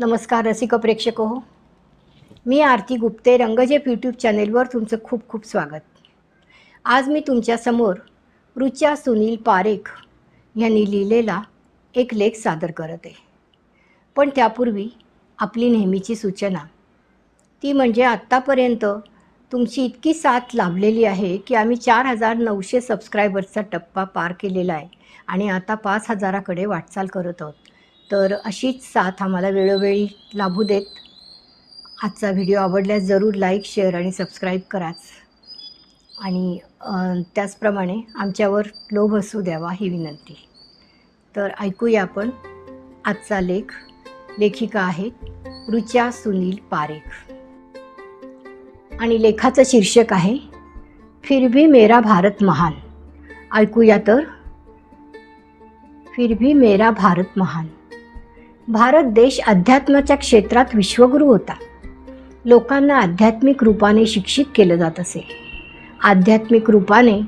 नमस्कार रसिक प्रेक्षक हो, मी आरती गुप्ते रंगजेप यूट्यूब चॅनेलवर तुमचं खूप खूप स्वागत। आज मी तुमच्यासमोर ऋचा सुनील पारेख यांनी लिहिलेला एक लेख सादर करत आहे। पण त्यापूर्वी आपली नेहमीची सूचना, ती म्हणजे आत्तापर्यंत तुमची इतकी साथ लाभलेली आहे की आम्ही 4900 सबस्क्रायबर्सचा टप्पा पार केलेला आहे आणि आता 5000कडे वाटचाल करत आहोत। तर अशीच साथ आम्हाला वेळोवेळी लाभू देत। आजचा व्हिडिओ आवडल्यास जरूर लाईक, शेअर आणि सबस्क्राईब कराच आणि त्याचप्रमाणे आमच्यावर लोभ असू द्यावा ही विनंती। तर ऐकूया आपण आजचा लेख। लेखिका आहेत ऋचा सुनील पारेख आणि लेखाचं शीर्षक आहे फिर भी मेरा भारत महान। ऐकूया तर। फिर भी मेरा भारत महान। भारत देश अध्यात्माच्या क्षेत्रात विश्वगुरू होता। लोकांना आध्यात्मिक रूपाने शिक्षित केलं जात असे। आध्यात्मिक रूपाने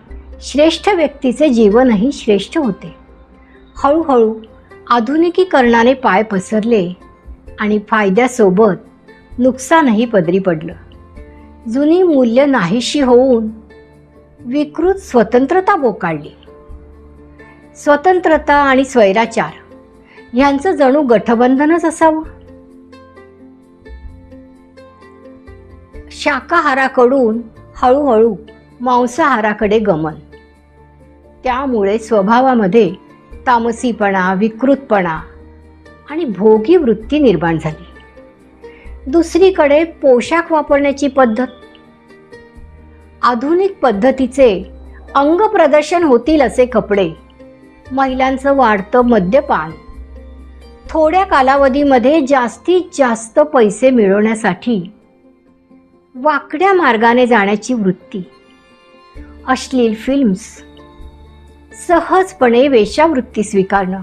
श्रेष्ठ व्यक्तीचे जीवनही श्रेष्ठ होते। हळूहळू आधुनिकीकरणाने पाय पसरले आणि फायद्यासोबत नुकसानही पदरी पडलं। जुनी मूल्य नाहीशी होऊन विकृत स्वतंत्रता बोकाळली। स्वतंत्रता आणि स्वैराचार यांचं जणू गठबंधनच असावं। शाकाहाराकडून हळूहळू मांसाहाराकडे गमन। त्यामुळे स्वभावामध्ये तामसीपणा, विकृतपणा आणि भोगी वृत्ती निर्माण झाली। दुसरीकडे पोशाख वापरण्याची पद्धत, आधुनिक पद्धतीचे अंग प्रदर्शन होतील असे कपडे, महिलांचं वाढतं मद्यपान, थोड्या कालावधीमध्ये जास्तीत जास्त पैसे मिळवण्यासाठी वाकड्या मार्गाने जाण्याची वृत्ती, अश्लील फिल्म्स, सहजपणे वेश्यावृत्ती स्वीकारणं,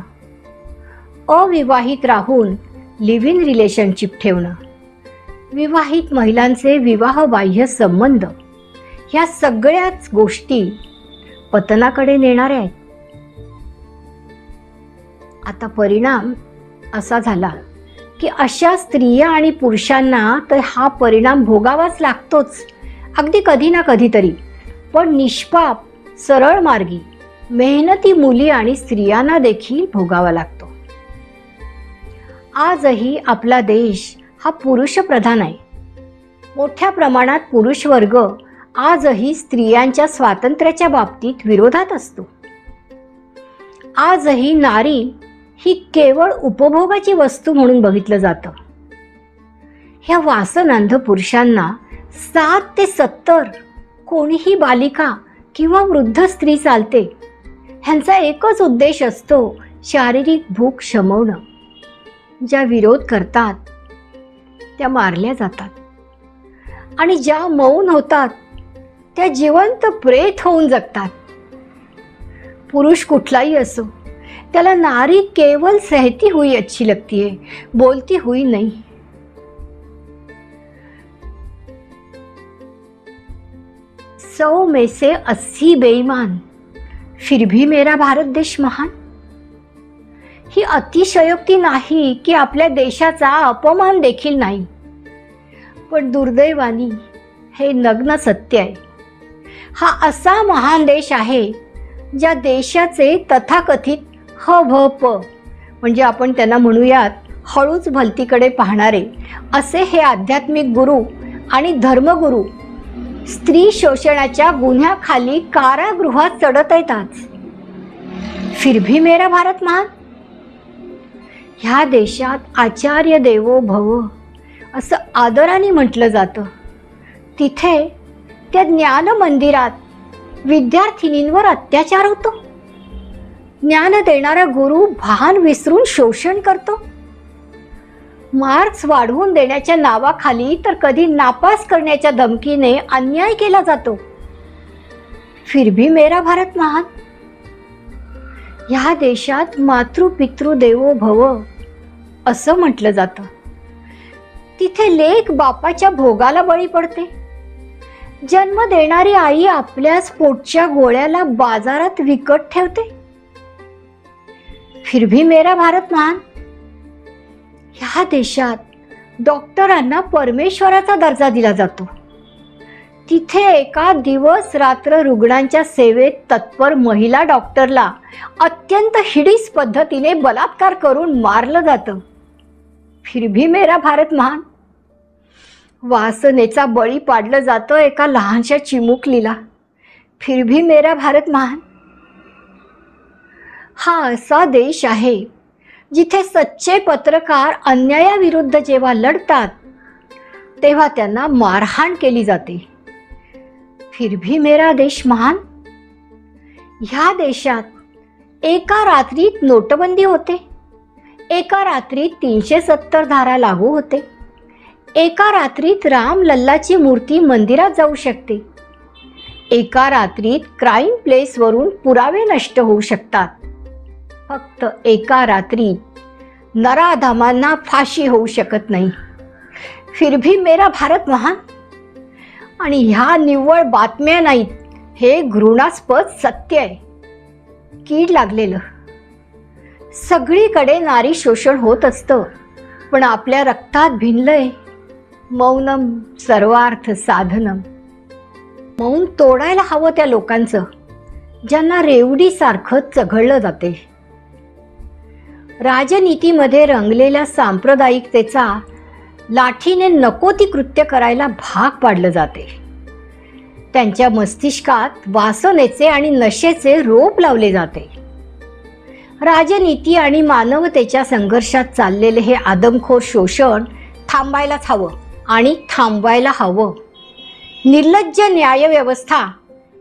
अविवाहित राहून लिव्ह इन रिलेशनशिप ठेवणं, विवाहित महिलांचे विवाहबाह्य संबंध, ह्या सगळ्याच गोष्टी पतनाकडे नेणाऱ्या आहेत। आता परिणाम असा झाला की अशा स्त्रिया आणि पुरुषांना तर हा परिणाम भोगावाच लागतोच, अगदी कधी ना कधीतरी। पण निष्पाप, सरळ मार्गी, मेहनती मुली आणि स्त्रियांना देखील भोगावा लागतो। आजही आपला देश हा पुरुषप्रधान आहे। मोठ्या प्रमाणात पुरुष वर्ग आजही स्त्रियांच्या स्वातंत्र्याच्या बाबतीत विरोधात असतो। आजही नारी ही केवळ उपभोगाची वस्तू म्हणून बघितलं जातं। ह्या वासनांध पुरुषांना 7 ते 70 कोणीही बालिका किंवा वृद्ध स्त्री चालते। ह्यांचा एकच उद्देश असतो, शारीरिक भूक शमवणं। ज्या विरोध करतात त्या मारल्या जातात आणि ज्या मौन होतात त्या जिवंत प्रेत होऊन जगतात। पुरुष कुठलाही असो, त्याला नारी केवल सहती हुई अच्छी लगती है, बोलती हुई नहीं। 100 में से 80 बेईमान, फिर भी मेरा भारत देश महान। ही अतिशयोक्ती नाही की आपल्या देशाचा अपमान देखील नाही, पण दुर्दैवानी हे नग्न सत्य आहे। हा असा महान देश आहे ज्या देशाचे तथाकथित भ प म्हणजे आपण त्यांना म्हणूयात हळूच भलतीकडे पाहणारे असे हे आध्यात्मिक गुरु आणि धर्मगुरु स्त्री शोषणाच्या गुन्ह्याखाली कारागृहात चढत येतात। फिर भी मेरा भारत महान। ह्या देशात आचार्य देवो भव असं आदराने म्हटलं जातं। तिथे त्या ज्ञान मंदिरात विद्यार्थिनींवर अत्याचार होतो। ज्ञान देणारा गुरु भान विसरून शोषण करतो। मार्क्स वाढवून देण्याच्या नावाखाली तर कधी नापास करण्याच्या धमकीने अन्याय केला जातो। फिर भी मेरा भारत महान। ह्या देशात मातृपितृ देवो भव असं म्हटलं जातं। तिथे लेक बापाच्या भोगाला बळी पडते। जन्म देणारी आई आपल्याच पोटच्या गोळ्याला बाजारात विकत ठेवते। फिर भी मेरा भारत महान। ह्या देशात डॉक्टरांना परमेश्वराचा दर्जा दिला जातो. तिथे एका दिवस रात्र रुग्णांच्या सेवेत तत्पर महिला डॉक्टरला अत्यंत हिडीस पद्धतीने बलात्कार करून मारलं जातं. फिर भी मेरा भारत महान. वासनेचा बळी पाडलं जातं एका लहानशा चिमुकलीला. फिर भी मेरा भारत महान. हा असा देश आहे जिथे सच्चे पत्रकार अन्यायाविरुद्ध जेव्हा लढतात तेव्हा त्यांना मारहाण केली जाते. फिर भी मेरा देश महान. ह्या देशात एका रात्रीत नोटबंदी होते, एका रात्रीत 370 धारा लागू होते, एका रात्रीत राम लल्लाची मूर्ती मंदिरात जाऊ शकते, एका रात्रीत क्राईम प्लेसवरून पुरावे नष्ट होऊ शकतात. फक्त एका रात्रीत नराधमांना फाशी होऊ शकत नाही. फिर भी मेरा भारत महान. आणि ह्या निव्वळ बातम्या नाहीत, हे घृणास्पद सत्य आहे. कीड लागलेलं. सगळीकडे नारी शोषण होत असतं, पण आपल्या रक्तात भिनलंय मौनम सर्वार्थ साधनम. मौन तोडायला हवं त्या लोकांचं ज्यांना रेवडीसारखं चघळलं जाते. राजनीतीमध्ये रंगलेल्या सांप्रदायिकतेचा लाठीने नको ती कृत्य करायला भाग पाडलं जाते. त्यांच्या मस्तिष्कात वासनेचे आणि नशेचे रोप लावले जाते. राजनीती आणि मानवतेच्या संघर्षात चाललेले हे आदमखोर शोषण थांबायलाच हवं आणि थांबवायला हवं. निर्लज्ज न्यायव्यवस्था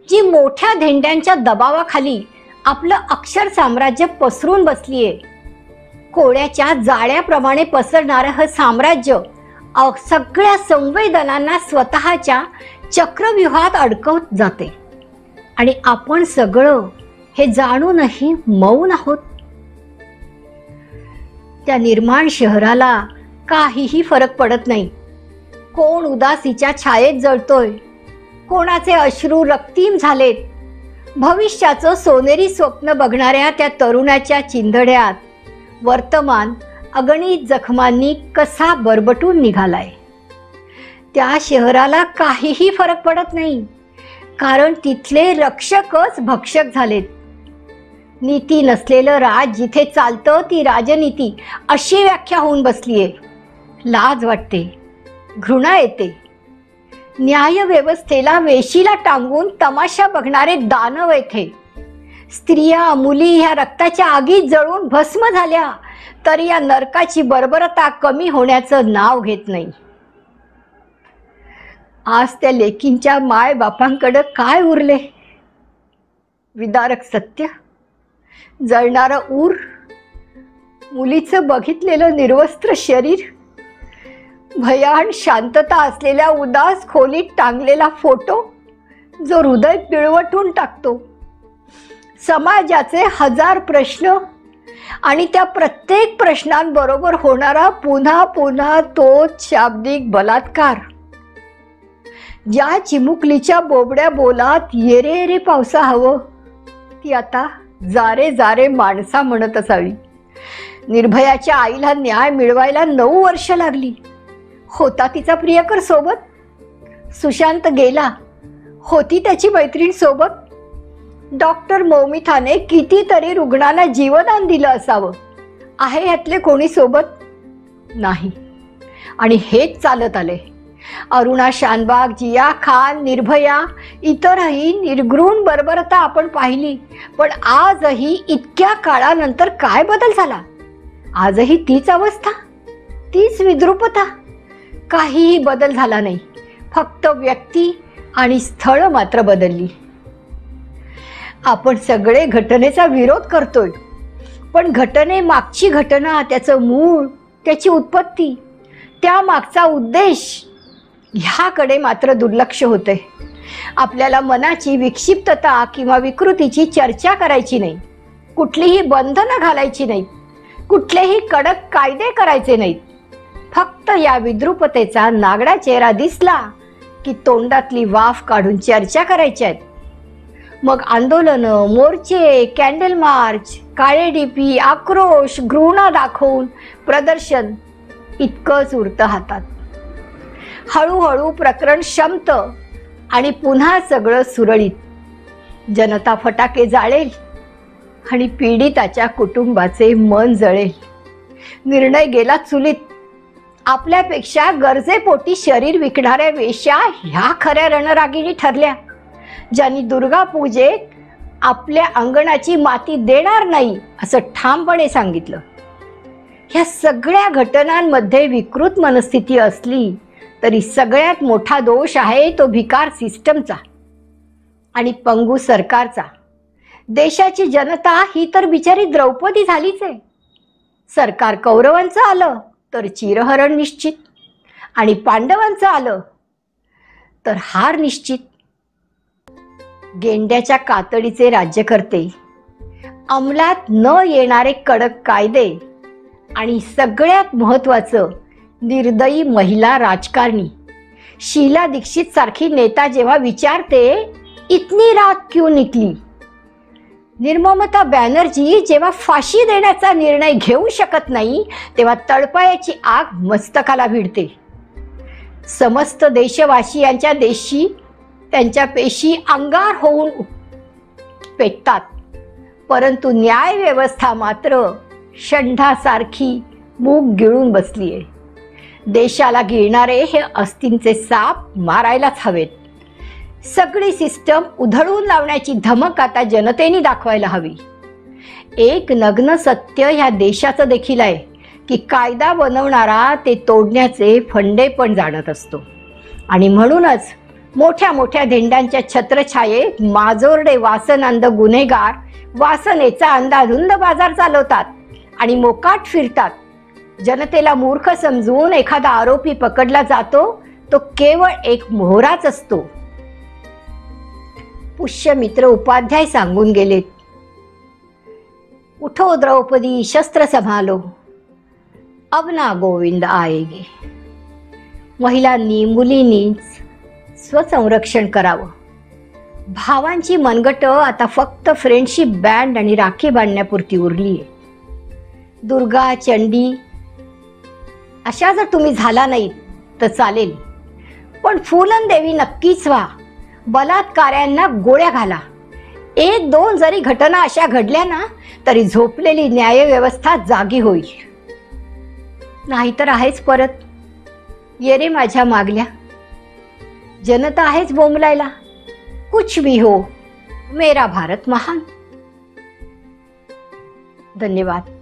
जी मोठ्या धेंड्यांच्या दबावाखाली आपलं अक्षर साम्राज्य पसरून बसलीये, कोळ्याच्या जाळ्याप्रमाणे पसरणारं हे साम्राज्य सगळ्या संवेदनांना स्वतःच्या चक्रव्यूहात अडकवत जाते. आणि आपण सगळं हे जाणूनही मौन आहोत. त्या निर्माण शहराला काहीही फरक पडत नाही. कोण उदासीच्या छायेत जळतोय, कोणाचे अश्रू रक्तीम झालेत. भविष्याचं सोनेरी स्वप्न बघणाऱ्या त्या तरुणाच्या चिंधड्यात वर्तमान अगणित जखमांनी कसा बरबटून निघालाय. त्या शहराला काहीही फरक पडत नाही, कारण तिथले रक्षकच भक्षक झालेत. नीती नसलेलं राज जिथे चालतं ती राजनीती अशी व्याख्या होऊन बसलीये. लाज वाटते, घृणा येते. न्यायव्यवस्थेला वेशीला टांगून तमाशा बघणारे दानव येथे. स्त्रिया मुली ह्या रक्ताच्या आगीत जळून भस्म झाल्या तरी या नरकाची बर्बरता कमी होण्याचं नाव घेत नाही. आज त्या लेकींच्या माय बापांकडं काय उरले? विदारक सत्य, जळणारं ऊर, मुलीचं बघितलेलं निर्वस्त्र शरीर, भयान शांतता असलेल्या उदास खोलीत टांगलेला फोटो जो हृदय पिळवटून टाकतो. समाजाचे हजार प्रश्न आणि त्या प्रत्येक प्रश्नांबरोबर होणारा पुन्हा पुन्हा तोच शाब्दिक बलात्कार. ज्या चिमुकलीच्या बोबड्या बोलात येरे येरे पावसा हवं ती आता जारे जारे माणसा म्हणत असावी. निर्भयाच्या आईला न्याय मिळवायला 9 वर्ष लागली. होता तिचा प्रियकर सोबत. सुशांत गेला, होती त्याची मैत्रीण सोबत. डॉक्टर मौमिताने कितीतरी रुग्णांना जीवदान दिलं असावं. आहे यातले कोणी सोबत? नाही. आणि हेच चालत आले. अरुणा शानबाग, जिया खान, निर्भया, इतरही निर्घृण बर्बरता आपण पाहिली. पण आजही इतक्या काळानंतर काय बदल झाला? आजही तीच अवस्था, तीच विद्रूपता. काहीही बदल झाला नाही. फक्त व्यक्ती आणि स्थळ मात्र बदलली. आपण सगळे घटनेचा विरोध करतोय, पण घटनेमागची घटना, त्याचं मूळ, त्याची उत्पत्ती, त्या मागचा उद्देश ह्याकडे मात्र दुर्लक्ष होते. आपल्याला मनाची विक्षिप्तता किंवा विकृतीची चर्चा करायची नाही. कुठलीही बंधनं घालायची नाहीत. कुठलेही कडक कायदे करायचे नाहीत. फक्त या विद्रूपतेचा नागडा चेहरा दिसला की तोंडातली वाफ काढून चर्चा करायच्या आहेत. मग आंदोलनं, मोर्चे, कॅन्डल मार्च, काळे डीपी, आक्रोश, घृणा दाखवून प्रदर्शन इतकंच उरतं हातात. हळूहळू प्रकरण शमतं आणि पुन्हा सगळं सुरळीत. जनता फटाके जाळेल आणि पीडिताच्या कुटुंबाचे मन जळेल. निर्णय गेला चुलीत. आपल्यापेक्षा गरजेपोटी शरीर विकणाऱ्या वेश्या ह्या खऱ्या रणरागिणी ठरल्या, ज्यांनी दुर्गा पूजेत आपल्या अंगणाची माती देणार नाही असं ठामपणे सांगितलं. ह्या सगळ्या घटनांमध्ये विकृत मनस्थिती असली तरी सगळ्यात मोठा दोष आहे तो भिकार सिस्टमचा आणि पंगू सरकारचा. देशाची जनता ही तर बिचारी द्रौपदी झालीच आहे. सरकार कौरवांचं आलं तर चिरहरण निश्चित आणि पांडवांचं आलं तर हार निश्चित. गेंड्याच्या कातडीचे राज्यकर्ते, अंमलात न येणारे कडक कायदे आणि सगळ्यात महत्त्वाचं निर्दयी महिला राजकारणी. शीला दीक्षित सारखी नेता जेव्हा विचारते इतनी रात क्यों निकली, निर्ममता बॅनर्जी जेव्हा फाशी देण्याचा निर्णय घेऊ शकत नाही तेव्हा तळपायाची आग मस्तकाला भिडते. समस्त देशवासियांच्या देशी त्यांच्या पेशी अंगार होऊन पेटतात, परंतु न्याय व्यवस्था मात्र षंढासारखी मूग गिळून बसलीये. देशाला गिळणारे हे अस्तींचे साप मारायलाच हवेत. सगळी सिस्टम उधळून लावण्याची धमक आता जनतेने दाखवायला हवी. एक नग्न सत्य ह्या देशाचं देखील आहे की कायदा बनवणारा ते तोडण्याचे फंडे पण जाणत असतो आणि म्हणूनच मोठ्या मोठ्या धेंड्यांच्या छत्रछायेत माजोरडे वासनांध गुन्हेगार वासनेचा अंधाधुंद बाजार चालवतात आणि मोकाट फिरतात. जनतेला मूर्ख समजून एखादा आरोपी पकडला जातो तो केवळ एक मोहराच असतो. पुष्यमित्र उपाध्याय सांगून गेलेत, उठो द्रौपदी शस्त्र संभालो, अब ना गोविंद आएगे. महिलांनी मुलींनीच स्वसंरक्षण करावं. भावांची मनगट आता फक्त फ्रेंडशिप बँड आणि राखी बांधण्यापुरती उरली आहे. दुर्गा चंडी अशा जर तुम्ही झाला नाहीत तर चालेल, पण फुलन देवी नक्कीच व्हा. बलात्काऱ्यांना गोळ्या घाला. एक दोन जरी घटना अशा घडल्या ना तरी झोपलेली न्यायव्यवस्था जागी होईल. नाहीतर आहेच परत ये रे माझ्या मागल्या. जनता आहेच बोंबलायला, कुछ भी हो मेरा भारत महान. धन्यवाद.